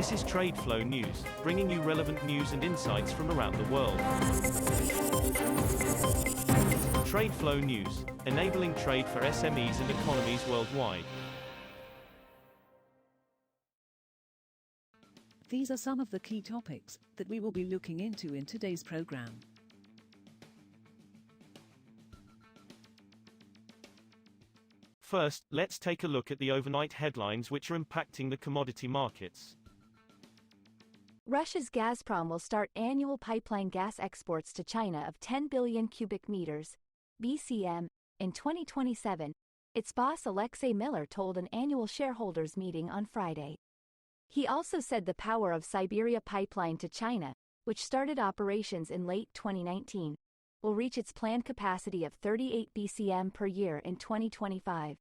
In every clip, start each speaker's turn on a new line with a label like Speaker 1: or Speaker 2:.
Speaker 1: This is TradeFlow News, bringing you relevant news and insights from around the world. TradeFlow News, enabling trade for SMEs and economies worldwide.
Speaker 2: These are some of the key topics that we will be looking into in today's program.
Speaker 1: First, let's take a look at the overnight headlines which are impacting the commodity markets.
Speaker 3: Russia's Gazprom will start annual pipeline gas exports to China of 10 billion cubic meters, BCM, in 2027, its boss Alexei Miller told an annual shareholders meeting on Friday. He also said the power of Siberia pipeline to China, which started operations in late 2019, will reach its planned capacity of 38 BCM per year in 2025.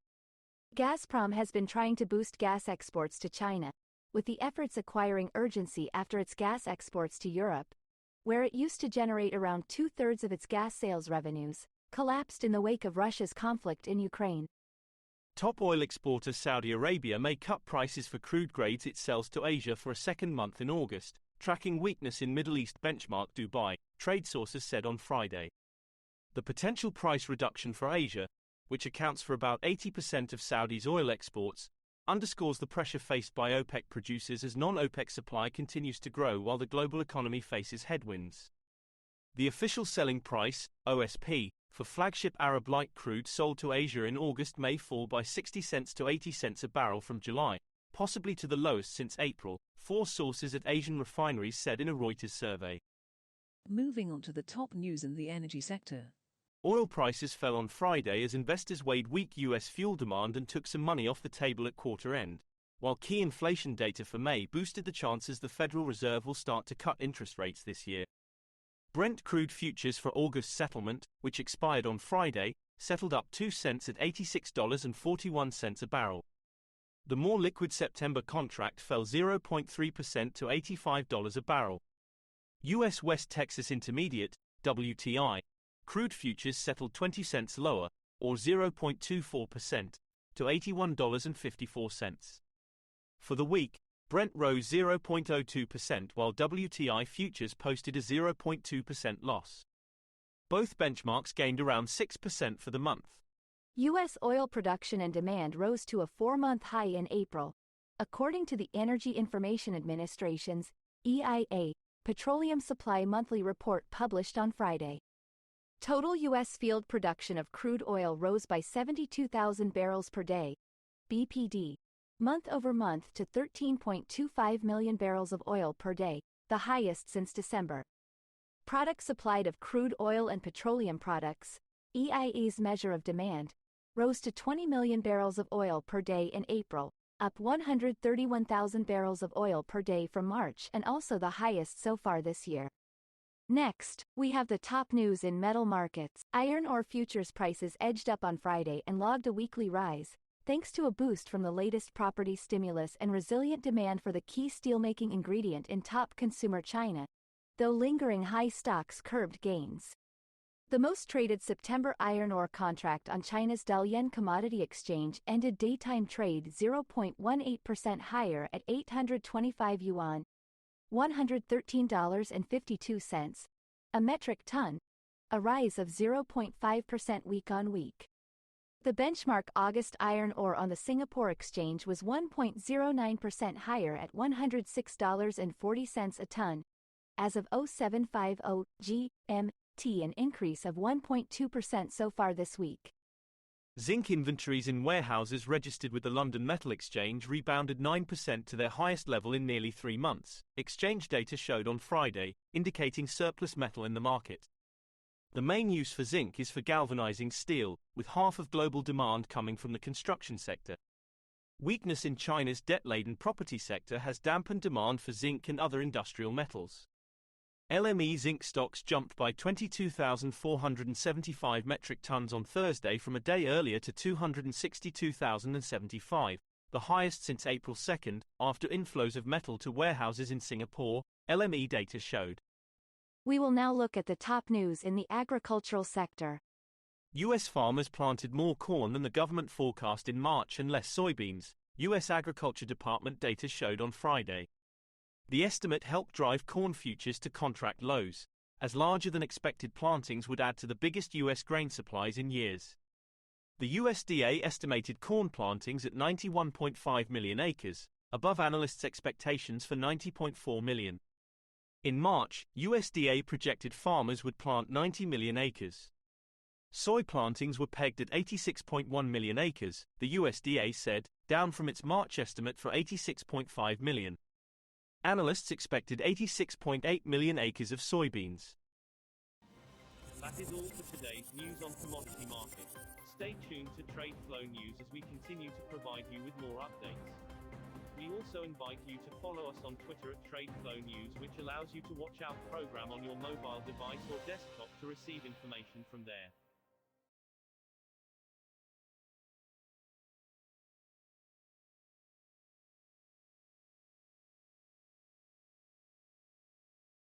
Speaker 3: Gazprom has been trying to boost gas exports to China, with the efforts acquiring urgency after its gas exports to Europe, where it used to generate around two-thirds of its gas sales revenues, collapsed in the wake of Russia's conflict in Ukraine.
Speaker 1: Top oil exporter Saudi Arabia may cut prices for crude grades it sells to Asia for a second month in August, tracking weakness in Middle East benchmark Dubai, trade sources said on Friday. The potential price reduction for Asia, which accounts for about 80% of Saudi's oil exports, underscores the pressure faced by OPEC producers as non-OPEC supply continues to grow while the global economy faces headwinds. The official selling price, OSP, for flagship Arab light crude sold to Asia in August may fall by 60 cents to 80 cents a barrel from July, possibly to the lowest since April, four sources at Asian refineries said in a Reuters survey.
Speaker 2: Moving on to the top news in the energy sector.
Speaker 1: Oil prices fell on Friday as investors weighed weak U.S. fuel demand and took some money off the table at quarter end, while key inflation data for May boosted the chances the Federal Reserve will start to cut interest rates this year. Brent crude futures for August settlement, which expired on Friday, settled up 2 cents at $86.41 a barrel. The more liquid September contract fell 0.3% to $85 a barrel. U.S. West Texas Intermediate, WTI, crude futures settled 20 cents lower, or 0.24%, to $81.54. For the week, Brent rose 0.02% while WTI futures posted a 0.2% loss. Both benchmarks gained around 6% for the month.
Speaker 3: U.S. oil production and demand rose to a four-month high in April, according to the Energy Information Administration's, EIA, Petroleum Supply Monthly Report published on Friday. Total U.S. field production of crude oil rose by 72,000 barrels per day, BPD, month-over-month to 13.25 million barrels of oil per day, the highest since December. Products supplied of crude oil and petroleum products, EIA's measure of demand, rose to 20 million barrels of oil per day in April, up 131,000 barrels of oil per day from March and also the highest so far this year. Next, we have the top news in metal markets. Iron ore futures prices edged up on Friday and logged a weekly rise, thanks to a boost from the latest property stimulus and resilient demand for the key steelmaking ingredient in top consumer China, though lingering high stocks curbed gains. The most traded September iron ore contract on China's Dalian Commodity Exchange ended daytime trade 0.18% higher at 825 yuan, $113.52, a metric ton, a rise of 0.5% week-on-week. The benchmark August iron ore on the Singapore Exchange was 1.09% higher at $106.40 a ton, as of 0750 GMT, an increase of 1.2% so far this week.
Speaker 1: Zinc inventories in warehouses registered with the London Metal Exchange rebounded 9% to their highest level in nearly 3 months, exchange data showed on Friday, indicating surplus metal in the market. The main use for zinc is for galvanizing steel, with half of global demand coming from the construction sector. Weakness in China's debt-laden property sector has dampened demand for zinc and other industrial metals. LME zinc stocks jumped by 22,475 metric tons on Thursday from a day earlier to 262,075, the highest since April 2, after inflows of metal to warehouses in Singapore, LME data showed.
Speaker 3: We will now look at the top news in the agricultural sector.
Speaker 1: U.S. farmers planted more corn than the government forecast in March and less soybeans, U.S. Agriculture Department data showed on Friday. The estimate helped drive corn futures to contract lows, as larger than expected plantings would add to the biggest U.S. grain supplies in years. The USDA estimated corn plantings at 91.5 million acres, above analysts' expectations for 90.4 million. In March, USDA projected farmers would plant 90 million acres. Soy plantings were pegged at 86.1 million acres, the USDA said, down from its March estimate for 86.5 million. Analysts expected 86.8 million acres of soybeans.
Speaker 4: That is all for today's news on commodity markets. Stay tuned to TradeFlow News as we continue to provide you with more updates. We also invite you to follow us on Twitter at TradeFlow News, which allows you to watch our program on your mobile device or desktop to receive information from there.